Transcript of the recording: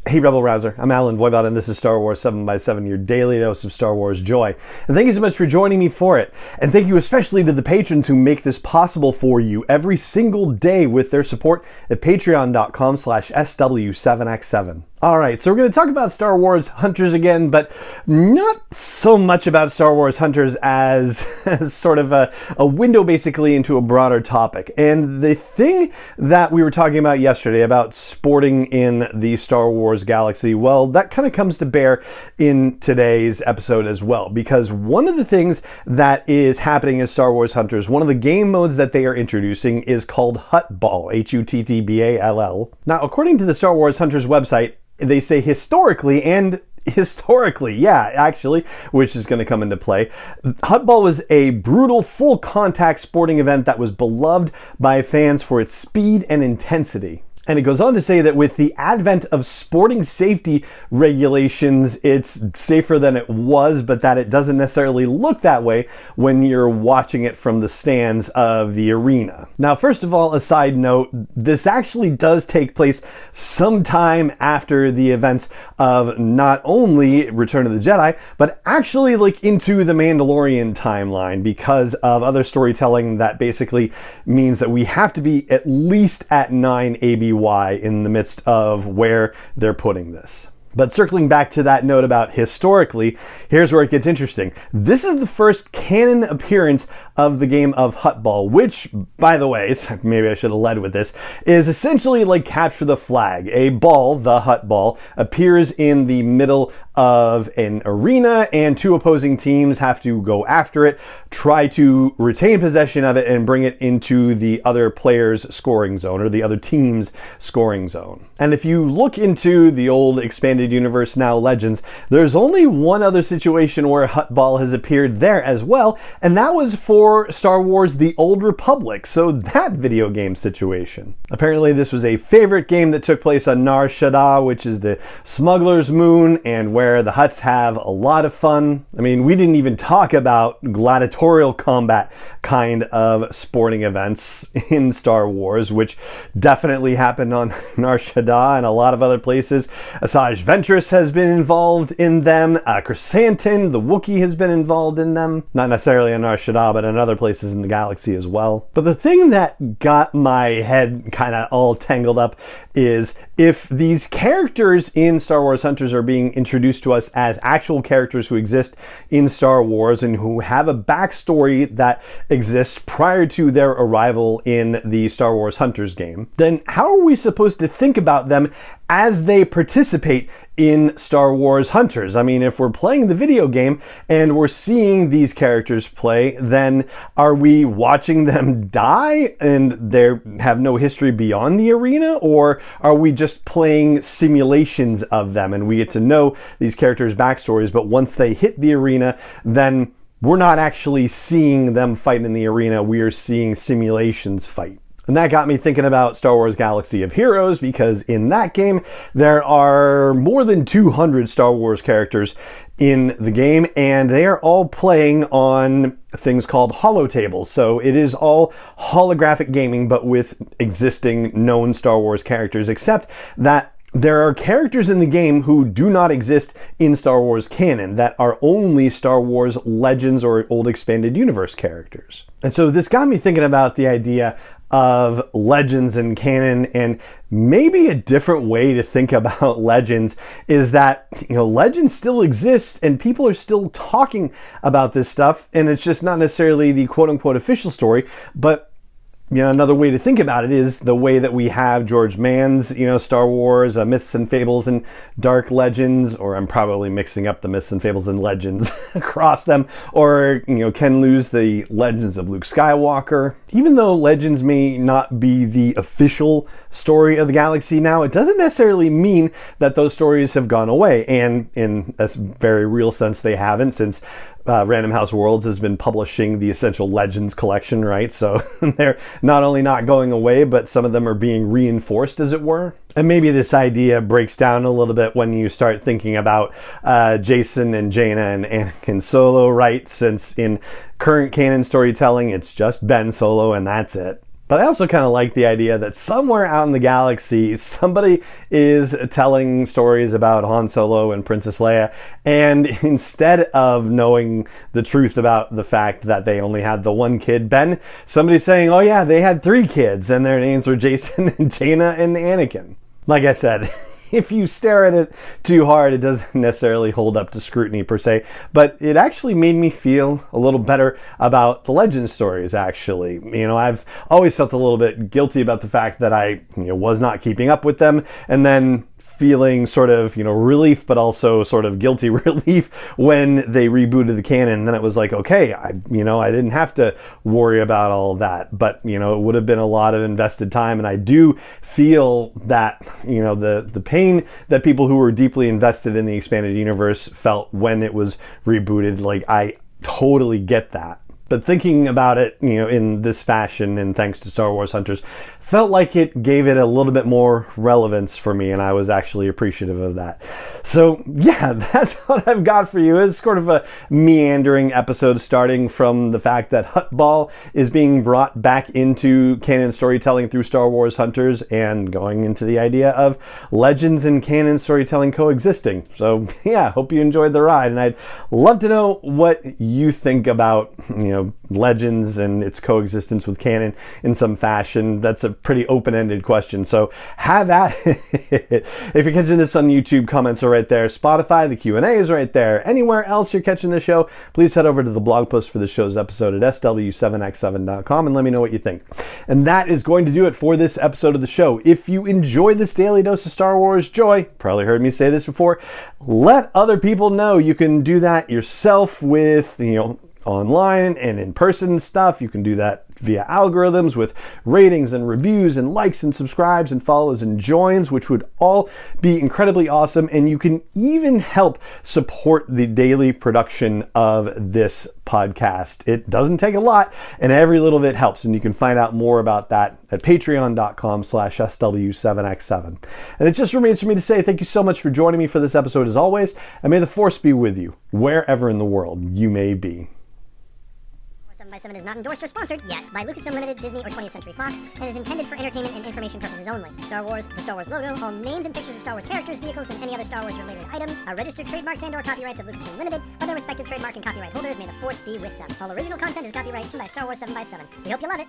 Hey Rebel Rouser, I'm Alan Voivod and this is Star Wars 7x7, your daily dose of Star Wars joy. And thank you so much for joining me for it. And thank you especially to the patrons who make this possible for you every single day with their support at patreon.com/SW7x7. Alright, so we're going to talk about Star Wars Hunters again, but not so much about Star Wars Hunters as sort of a window basically into a broader topic. And the thing that we were talking about yesterday about sporting in the Star Wars galaxy, well, that kind of comes to bear in today's episode as well, because one of the things that is happening in Star Wars Hunters, one of the game modes that they are introducing is called Huttball, Huttball. Now, according to the Star Wars Hunters website, they say historically, yeah, actually, which is going to come into play. Huttball was a brutal, full contact sporting event that was beloved by fans for its speed and intensity. And it goes on to say that with the advent of sporting safety regulations, it's safer than it was, but that it doesn't necessarily look that way when you're watching it from the stands of the arena. Now, first of all, a side note, this actually does take place sometime after the events of not only Return of the Jedi, but actually like into the Mandalorian timeline because of other storytelling that basically means that we have to be at least at 9 ABY in the midst of where they're putting this. But circling back to that note about historically, here's where it gets interesting. This is the first canon appearance of the game of Huttball, which, by the way, maybe I should have led with this, is essentially like capture the flag. A ball, the Huttball, appears in the middle of an arena and two opposing teams have to go after it, try to retain possession of it and bring it into the other player's scoring zone or the other team's scoring zone. And if you look into the old expanded universe, now Legends, there's only one other situation where Huttball has appeared there as well, and that was for Star Wars The Old Republic, so that video game situation. Apparently this was a favorite game that took place on Nar Shaddaa, which is the smuggler's moon, and where the Hutts have a lot of fun. I mean, we didn't even talk about gladiatorial combat kind of sporting events in Star Wars, which definitely happened on Nar Shaddaa and a lot of other places. Asajj Ventress has been involved in them. Chrysanthemum, the Wookiee, has been involved in them. Not necessarily on Nar Shaddaa, but in other places in the galaxy as well. But the thing that got my head kind of all tangled up is if these characters in Star Wars Hunters are being introduced to us as actual characters who exist in Star Wars and who have a backstory that exists prior to their arrival in the Star Wars Hunters game, then how are we supposed to think about them as they participate in Star Wars Hunters? I mean, if we're playing the video game and we're seeing these characters play, then are we watching them die and they have no history beyond the arena? Or are we just playing simulations of them and we get to know these characters' backstories, but once they hit the arena, then we're not actually seeing them fight in the arena, we are seeing simulations fight. And that got me thinking about Star Wars Galaxy of Heroes, because in that game, there are more than 200 Star Wars characters in the game, and they are all playing on things called holotables. So it is all holographic gaming, but with existing known Star Wars characters, except that there are characters in the game who do not exist in Star Wars canon, that are only Star Wars Legends or Old Expanded Universe characters. And so this got me thinking about the idea of Legends and canon, and maybe a different way to think about Legends is that, Legends still exists and people are still talking about this stuff, and it's just not necessarily the quote-unquote official story, but another way to think about it is the way that we have George Mann's, Star Wars, Myths and Fables and Dark Legends, or I'm probably mixing up the Myths and Fables and Legends across them, or, Ken Liu's The Legends of Luke Skywalker. Even though Legends may not be the official story of the galaxy now, it doesn't necessarily mean that those stories have gone away, and in a very real sense they haven't, since Random House Worlds has been publishing the Essential Legends collection, right? So they're not only not going away, but some of them are being reinforced, as it were. And maybe this idea breaks down a little bit when you start thinking about Jason and Jaina and Anakin Solo, right? Since in current canon storytelling, it's just Ben Solo and that's it. But I also kind of like the idea that somewhere out in the galaxy, somebody is telling stories about Han Solo and Princess Leia, and instead of knowing the truth about the fact that they only had the one kid, Ben, somebody's saying, oh yeah, they had 3 kids, and their names were Jason and Jaina and Anakin. Like I said, if you stare at it too hard, it doesn't necessarily hold up to scrutiny per se, but it actually made me feel a little better about the legend stories, actually. You know, I've always felt a little bit guilty about the fact that I was not keeping up with them, and then feeling sort of, relief, but also sort of guilty relief when they rebooted the canon. And then it was like, okay, I didn't have to worry about all of that, but, it would have been a lot of invested time. And I do feel that, the pain that people who were deeply invested in the expanded universe felt when it was rebooted, like, I totally get that. But thinking about it, in this fashion, and thanks to Star Wars Hunters, felt like it gave it a little bit more relevance for me, and I was actually appreciative of that. So yeah, that's what I've got for you. It's sort of a meandering episode, starting from the fact that Huttball is being brought back into canon storytelling through Star Wars Hunters, and going into the idea of legends and canon storytelling coexisting. So yeah, hope you enjoyed the ride, and I'd love to know what you think about, legends and its coexistence with canon in some fashion. That's a pretty open-ended question, so have at it. If you're catching this on YouTube, comments are right there. Spotify, the Q&A is right there. Anywhere else you're catching the show, please head over to the blog post for the show's episode at sw7x7.com and let me know what you think. And that is going to do it for this episode of the show. If you enjoyed this daily dose of Star Wars joy, probably heard me say this before, let other people know. You can do that yourself with, online and in-person stuff. You can do that via algorithms with ratings and reviews and likes and subscribes and follows and joins, which would all be incredibly awesome. And you can even help support the daily production of this podcast. It doesn't take a lot, and every little bit helps. And you can find out more about that at patreon.com/SW7x7. And it just remains for me to say thank you so much for joining me for this episode as always, and may the Force be with you wherever in the world you may be. 7x7 is not endorsed or sponsored yet by Lucasfilm Limited, Disney, or 20th Century Fox, and is intended for entertainment and information purposes only. Star Wars, the Star Wars logo, all names and pictures of Star Wars characters, vehicles, and any other Star Wars related items are registered trademarks and/or copyrights of Lucasfilm Limited, or their respective trademark and copyright holders. May the Force be with them. All original content is copyright by Star Wars 7x7. We hope you love it.